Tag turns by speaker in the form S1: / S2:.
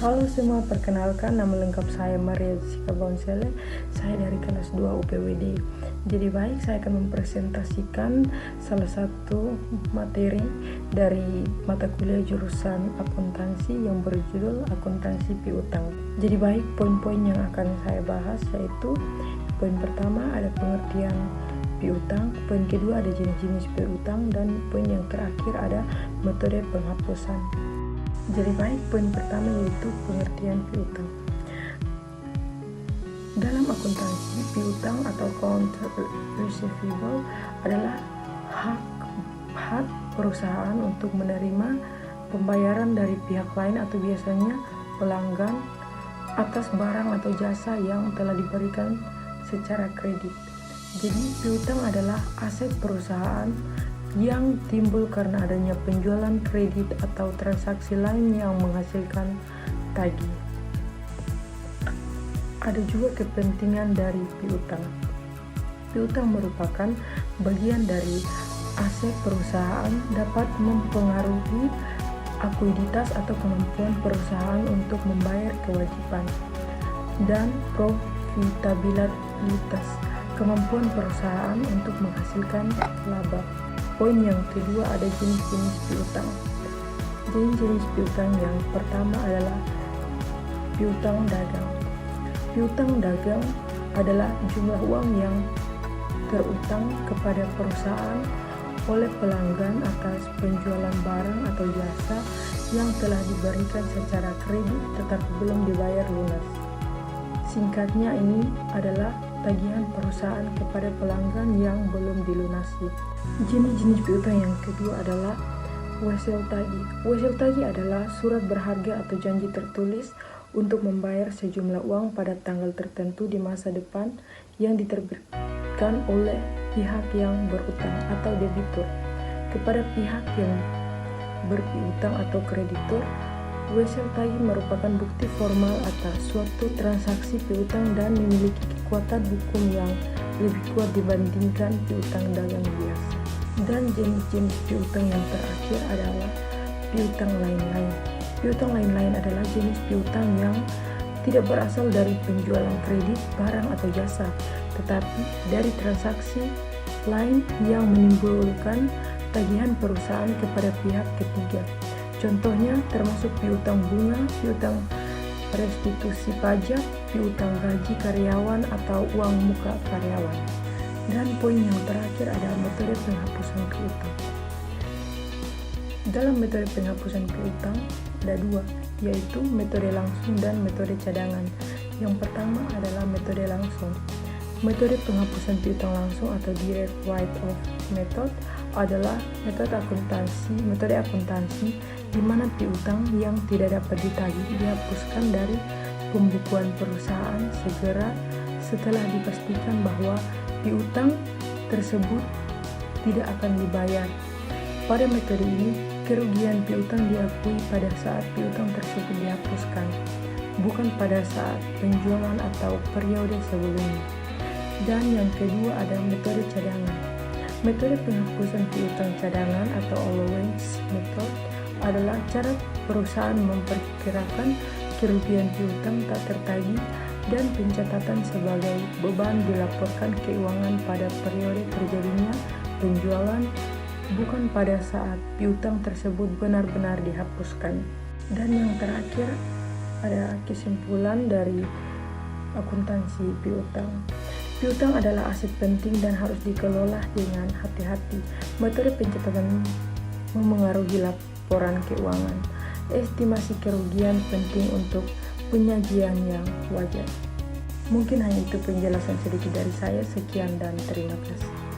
S1: Halo semua, perkenalkan nama lengkap saya Maria Jessica Bonsele. Saya dari kelas 2 UPWD. Jadi baik, saya akan mempresentasikan salah satu materi dari mata kuliah jurusan akuntansi yang berjudul akuntansi piutang. Jadi baik, poin-poin yang akan saya bahas yaitu poin pertama ada pengertian piutang, poin kedua ada jenis-jenis piutang, dan poin yang terakhir ada metode penghapusan. Jadi baik, poin pertama yaitu pengertian piutang. Dalam akuntansi, piutang atau account receivable adalah hak perusahaan untuk menerima pembayaran dari pihak lain atau biasanya pelanggan atas barang atau jasa yang telah diberikan secara kredit. Jadi piutang adalah aset perusahaan yang timbul karena adanya penjualan kredit atau transaksi lain yang menghasilkan tagih. Ada juga kepentingan dari piutang. Piutang merupakan bagian dari aset perusahaan, dapat mempengaruhi akuiditas atau kemampuan perusahaan untuk membayar kewajiban, dan profitabilitas, kemampuan perusahaan untuk menghasilkan laba. Poin yang kedua ada jenis-jenis piutang. Jenis-jenis piutang yang pertama adalah piutang dagang. Piutang dagang adalah jumlah uang yang terutang kepada perusahaan oleh pelanggan atas penjualan barang atau jasa yang telah diberikan secara kredit tetapi belum dibayar lunas. Singkatnya, ini adalah tagihan perusahaan kepada pelanggan yang belum dilunasi. Jenis-jenis piutang yang kedua adalah wesel tagih. Wesel tagih adalah surat berharga atau janji tertulis untuk membayar sejumlah uang pada tanggal tertentu di masa depan yang diterbitkan oleh pihak yang berutang atau debitur kepada pihak yang berpiutang atau kreditur. Wesel tagih merupakan bukti formal atas suatu transaksi piutang dan memiliki kekuatan hukum yang lebih kuat dibandingkan piutang dagang biasa. Dan jenis-jenis piutang yang terakhir adalah piutang lain-lain. Piutang lain-lain adalah jenis piutang yang tidak berasal dari penjualan kredit, barang atau jasa, tetapi dari transaksi lain yang menimbulkan tagihan perusahaan kepada pihak ketiga. Contohnya termasuk piutang bunga, piutang restitusi pajak, piutang gaji karyawan atau uang muka karyawan. Dan poin yang terakhir adalah metode penghapusan piutang. Dalam metode penghapusan piutang ada dua, yaitu metode langsung dan metode cadangan. Yang pertama adalah metode langsung. Metode penghapusan piutang langsung atau direct write-off method adalah metode akuntansi di mana piutang yang tidak dapat ditagih dihapuskan dari pembukuan perusahaan segera setelah dipastikan bahwa piutang tersebut tidak akan dibayar. Pada metode ini, kerugian piutang diakui pada saat piutang tersebut dihapuskan, bukan pada saat penjualan atau periode sebelumnya. Dan yang kedua ada metode cadangan. Metode penghapusan piutang cadangan atau allowance method adalah cara perusahaan memperkirakan kerugian piutang tak tertagih dan pencatatan sebagai beban dilaporkan keuangan pada periode terjadinya penjualan, bukan pada saat piutang tersebut benar-benar dihapuskan. Dan yang terakhir ada kesimpulan dari akuntansi piutang. Piutang adalah aset penting dan harus dikelola dengan hati-hati. Metode pencatatan memengaruhi laporan keuangan. Estimasi kerugian penting untuk penyajian yang wajar. Mungkin hanya itu penjelasan sedikit dari saya. Sekian dan terima kasih.